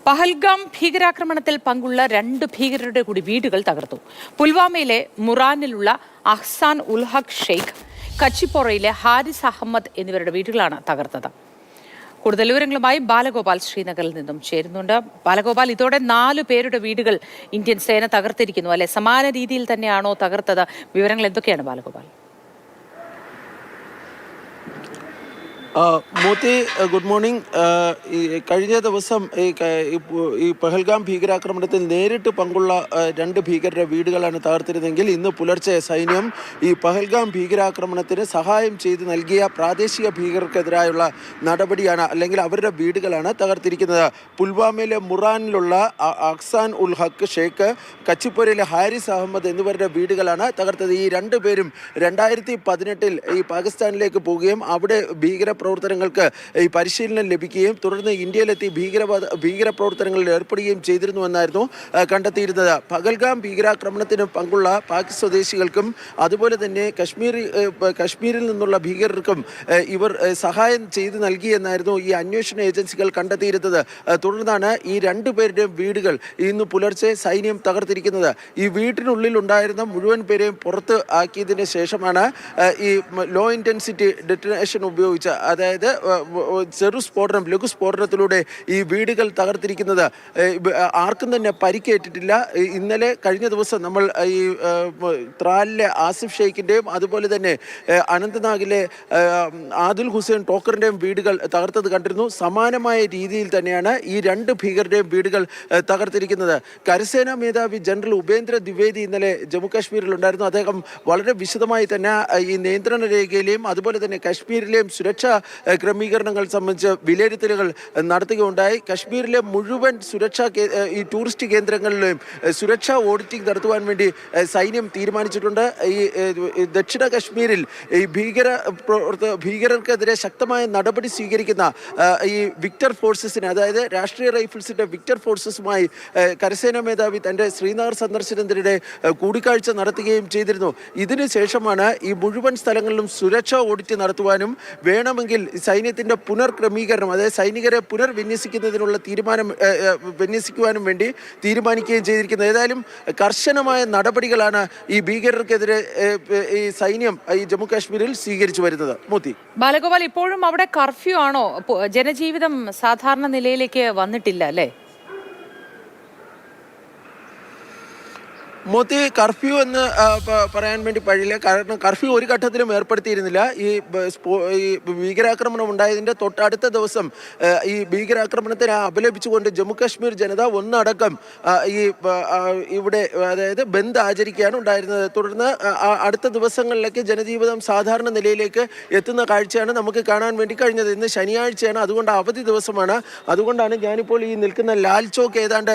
പഹൽഗാം ഭീകരാക്രമണത്തിൽ പങ്കുള്ള 2 ഭീകരരുടെ കൂടി വീടുകൾ തകർത്തു. പുൽവാമയിലെ മുറാനിലുള്ള അഹ്സാൻ ഉൽ ഹഖ് ഷെയ്ഖ്, കച്ചിപ്പോറയിലെ ഹാരിസ് അഹമ്മദ് എന്നിവരുടെ വീടുകളാണ് തകർത്തത്. കൂടുതൽ വിവരങ്ങളുമായി ബാലഗോപാൽ ശ്രീനഗറിൽ നിന്നും ചേരുന്നുണ്ട്. ബാലഗോപാൽ, ഇതോടെ 4 പേരുടെ വീടുകൾ ഇന്ത്യൻ സേന തകർത്തിരിക്കുന്നു അല്ലെ? സമാന രീതിയിൽ തന്നെയാണോ തകർത്തത്? വിവരങ്ങൾ എന്തൊക്കെയാണ് ബാലഗോപാൽ? Moti, good morning. കഴിഞ്ഞ ദിവസം ഈ പഹൽഗാം ഭീകരാക്രമണത്തിൽ നേരിട്ട് പങ്കുള്ള 2 ഭീകരരുടെ വീടുകളാണ് തകർത്തിരുന്നെങ്കിൽ ഇന്ന് പുലർച്ചെ സൈന്യം ഈ പഹൽഗാം ഭീകരാക്രമണത്തിന് സഹായം ചെയ്ത് നൽകിയ പ്രാദേശിക ഭീകരർക്കെതിരായുള്ള നടപടിയാണ്, അല്ലെങ്കിൽ അവരുടെ വീടുകളാണ് തകർത്തിരിക്കുന്നത്. പുൽവാമയിലെ മുറാനിലുള്ള അഹ്സാൻ ഉൽ ഹഖ് ഷെയ്ഖ്, കച്ചിപ്പോരയിലെ ഹാരിസ് അഹമ്മദ് എന്നിവരുടെ വീടുകളാണ് തകർത്തത്. ഈ 2 പേരും 2018-ൽ ഈ പാകിസ്ഥാനിലേക്ക് പോവുകയും അവിടെ ഭീകരപ്രവർത്തനങ്ങൾക്ക് ഈ പരിശീലനം ലഭിക്കുകയും തുടർന്ന് ഇന്ത്യയിലെത്തി ഭീകരപ്രവർത്തനങ്ങളിൽ ഏർപ്പെടുകയും ചെയ്തിരുന്നുവെന്നായിരുന്നു കണ്ടെത്തിയിരുന്നത്. പഹൽഗാം ഭീകരാക്രമണത്തിന് പങ്കുള്ള പാക് സ്വദേശികൾക്കും അതുപോലെ തന്നെ കശ്മീരിൽ നിന്നുള്ള ഭീകരർക്കും ഇവർ സഹായം ചെയ്തു നൽകിയെന്നായിരുന്നു ഈ അന്വേഷണ ഏജൻസികൾ കണ്ടെത്തിയിരുന്നത്. തുടർന്നാണ് ഈ 2 പേരുടെയും വീടുകൾ ഇന്ന് പുലർച്ചെ സൈന്യം തകർത്തിരിക്കുന്നത്. ഈ വീട്ടിനുള്ളിൽ ഉണ്ടായിരുന്ന മുഴുവൻ പേരെയും പുറത്ത് ആക്കിയതിന് ശേഷമാണ് ഈ ലോ ഇന്റൻസിറ്റി ഡെറ്റനേഷൻ ഉപയോഗിച്ച്, അതായത് ലഘു സ്ഫോടനത്തിലൂടെ ഈ വീടുകൾ തകർത്തിരിക്കുന്നത്. ആർക്കും തന്നെ പരിക്കേറ്റിട്ടില്ല. ഇന്നലെ കഴിഞ്ഞ ദിവസം നമ്മൾ ഈ ത്രാലിലെ ആസിഫ് ഷെയ്ഖിൻ്റെയും അതുപോലെ തന്നെ അനന്ത്നാഗിലെ ആദിൽ ഹുസൈൻ ടോക്കറിൻ്റെയും വീടുകൾ തകർത്തത് കണ്ടിരുന്നു. സമാനമായ രീതിയിൽ തന്നെയാണ് ഈ 2 ഭീകരരുടെയും വീടുകൾ തകർത്തിരിക്കുന്നത്. കരസേനാ മേധാവി ജനറൽ ഉപേന്ദ്ര ദ്വിവേദി ഇന്നലെ ജമ്മു കാശ്മീരിൽ ഉണ്ടായിരുന്നു. അദ്ദേഹം വളരെ വിശദമായി തന്നെ ഈ നിയന്ത്രണ രേഖയിലെയും അതുപോലെ തന്നെ കശ്മീരിലെയും സുരക്ഷാ ക്രമീകരണങ്ങൾ സംബന്ധിച്ച് വിലയിരുത്തലുകൾ നടത്തുകയുണ്ടായി. കശ്മീരിലെ മുഴുവൻ ഈ ടൂറിസ്റ്റ് കേന്ദ്രങ്ങളിലെയും സുരക്ഷാ ഓഡിറ്റിംഗ് നടത്തുവാൻ വേണ്ടി സൈന്യം തീരുമാനിച്ചിട്ടുണ്ട്. ഈ ദക്ഷിണ കശ്മീരിൽ ഈ ഭീകരർക്കെതിരെ ശക്തമായ നടപടി സ്വീകരിക്കുന്ന ഈ വിക്ടർ ഫോഴ്സസിന്, അതായത് രാഷ്ട്രീയ റൈഫിൾസിന്റെ വിക്ടർ ഫോഴ്സസുമായി കരസേനാ മേധാവി തന്റെ ശ്രീനഗർ സന്ദർശനത്തിനിടെ കൂടിക്കാഴ്ച നടത്തുകയും ചെയ്തിരുന്നു. ഇതിനുശേഷമാണ് ഈ മുഴുവൻ സ്ഥലങ്ങളിലും സുരക്ഷാ ഓഡിറ്റ് നടത്തുവാനും വേണമെങ്കിൽ സൈന്യത്തിന്റെ പുനർക്രമീകരണം, അതായത് സൈനികരെ വിന്യസിക്കുവാനും വേണ്ടി തീരുമാനിക്കുകയും ചെയ്തിരിക്കുന്നത്. ഏതായാലും കർശനമായ നടപടികളാണ് ഈ ഭീകരർക്കെതിരെ ഈ സൈന്യം ഈ ജമ്മു കാശ്മീരിൽ സ്വീകരിച്ചു വരുന്നത്. മോത്തി, ബാലഗോപാൽ, ഇപ്പോഴും അവിടെ കർഫ്യൂ ആണോ? ജനജീവിതം സാധാരണ നിലയിലേക്ക് വന്നിട്ടില്ല അല്ലേ? മോത്തി, കർഫ്യൂ എന്ന് പറയാൻ വേണ്ടി കഴിയില്ല. കാരണം കർഫ്യൂ ഒരു ഘട്ടത്തിലും ഏർപ്പെടുത്തിയിരുന്നില്ല. ഈ ഭീകരാക്രമണം ഉണ്ടായതിൻ്റെ തൊട്ടടുത്ത ദിവസം ഈ ഭീകരാക്രമണത്തെ അപലപിച്ചുകൊണ്ട് ജമ്മു കാശ്മീർ ജനത ഒന്നടക്കം ഇവിടെ, അതായത് ബന്ദ് ആചരിക്കുകയാണ് ഉണ്ടായിരുന്നത്. തുടർന്ന് അടുത്ത ദിവസങ്ങളിലേക്ക് ജനജീവിതം സാധാരണ നിലയിലേക്ക് എത്തുന്ന കാഴ്ചയാണ് നമുക്ക് കാണാൻ വേണ്ടി കഴിഞ്ഞത്. ഇന്ന് ശനിയാഴ്ചയാണ്, അതുകൊണ്ട് അവധി ദിവസമാണ്. അതുകൊണ്ടാണ് ഞാനിപ്പോൾ ഈ നിൽക്കുന്ന ലാൽ ചോക്ക് ഏതാണ്ട്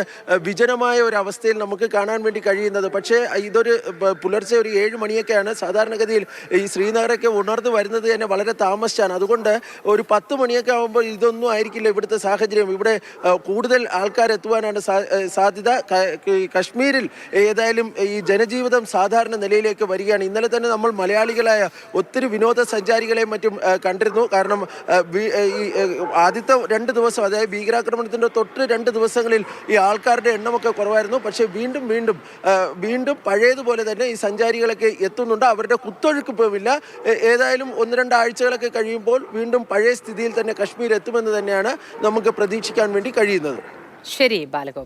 വിജനമായ ഒരു അവസ്ഥയിൽ നമുക്ക് കാണാൻ വേണ്ടി കഴിയുന്നത്. പക്ഷേ ഇതൊരു പുലർച്ചെ ഒരു 7 മണിയൊക്കെയാണ്. സാധാരണഗതിയിൽ ഈ ശ്രീനഗറൊക്കെ ഉണർന്നു വരുന്നത് തന്നെ വളരെ താമസിച്ചാണ്. അതുകൊണ്ട് ഒരു 10 മണിയൊക്കെ ആകുമ്പോൾ ഇതൊന്നും ആയിരിക്കില്ല ഇവിടുത്തെ സാഹചര്യം. ഇവിടെ കൂടുതൽ ആൾക്കാരെത്തുവാനാണ് സാധ്യത. കശ്മീരിൽ ഏതായാലും ഈ ജനജീവിതം സാധാരണ നിലയിലേക്ക് വരികയാണ്. ഇന്നലെ തന്നെ നമ്മൾ മലയാളികളായ ഒത്തിരി വിനോദസഞ്ചാരികളെയും മറ്റും കണ്ടിരുന്നു. കാരണം ഈ ആദ്യത്തെ 2 ദിവസം, അതായത് ഭീകരാക്രമണത്തിൻ്റെ തൊട്ട് 2 ദിവസങ്ങളിൽ ഈ ആൾക്കാരുടെ എണ്ണമൊക്കെ കുറവായിരുന്നു. പക്ഷേ വീണ്ടും പഴയതുപോലെ തന്നെ ഈ സഞ്ചാരികളൊക്കെ എത്തുന്നുണ്ട്. അവരുടെ കുത്തൊഴുക്ക് പോവില്ല. ഏതായാലും 1-2 ആഴ്ചകളൊക്കെ കഴിയുമ്പോൾ വീണ്ടും പഴയ സ്ഥിതിയിൽ തന്നെ കശ്മീർ എത്തുമെന്ന് തന്നെയാണ് നമുക്ക് പ്രതീക്ഷിക്കാൻ വേണ്ടി കഴിയുന്നത്. ശരി ബാലഗോപാൽ.